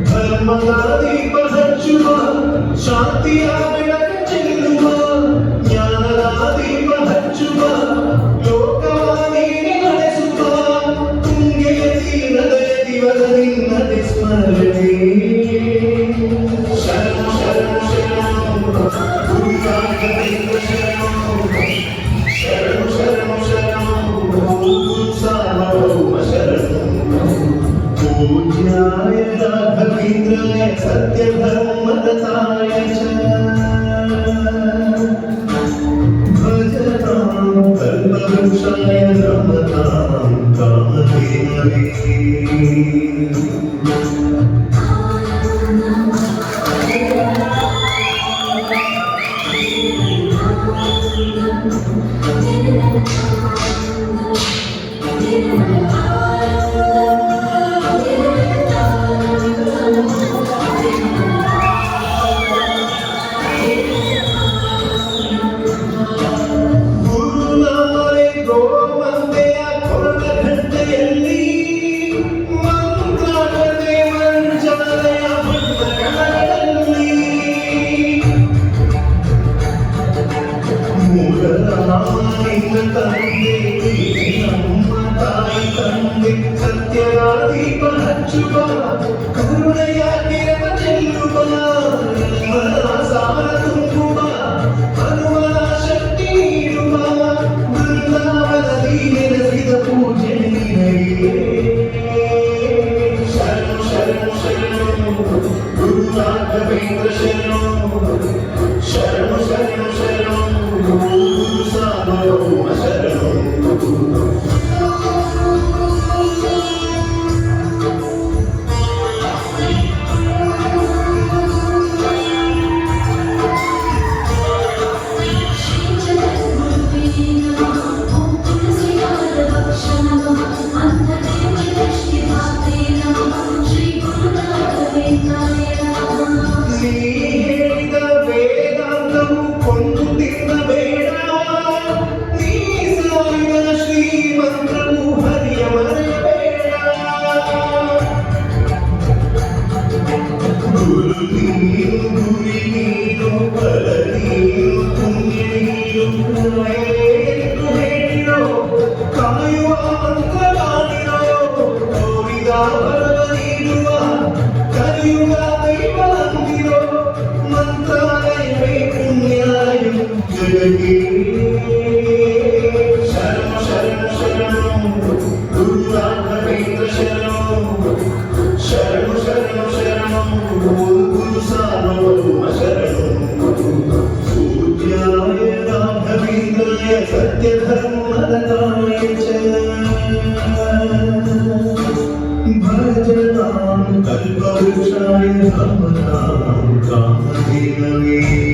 ಧರ್ಮದ ದೀಪ ಹಚ್ಚುವ ಶಾಂತಿಯ ಬೆಳಕು ಚೆಲ್ಲುವ ಜ್ಞಾನದ ದೀಪ ಹಚ್ಚುವ ಲೋಕವಾಣಿ ನಡೆಸುವ ತುಂಗೆಯ ತೀರದಯ ದಿವಸ ನಿನ್ನದೆ ಸ್ಮರಣೆ ಶರಣ ಶರಣ ಶರಣ ಗುರುರಾಘವೇಂದ್ರ ಶರಣ ಶರಣ ಶರಣ ಸಾರ್ವಭೌಮ ಶರಣ पूज्याय राघवेन्द्राय सत्यधर्मरताय च भजतां कल्पवृक्षाय रमतां कामधेनवे ಸತ್ಯರಾದೀಪ ಹಚ್ಚುವ ಕರುಣೆಯ ಕಿರಣ ಚೆಲ್ಲುವ ಸಾರ ತುಂಬುವ ಹನುಮನ ಶಕ್ತಿ ನೀಡುವ ಬೃಂದಾವನದಿ ನೆಲೆಸಿದ ಪೂಜೆ ನಿನಗೆ ಶರಣ ಶರಣ ಶರಣ ಗುರು ರಾಘವೇಂದ್ರ ಶರಣ ಶರಣ ಶರಣ ಶರಣ ಗುರು ಸಾರ್ವಭೌಮ ಶರಣ शरण शरण शरण गुरु राघवेंद्र शरण शरण शरण शरण गुरु सार्वभौम शरण पूज्याय राघवेंद्राय सत्यधर्मरताय च भजतां कल्पवृक्षाय रमतां कामधेनवे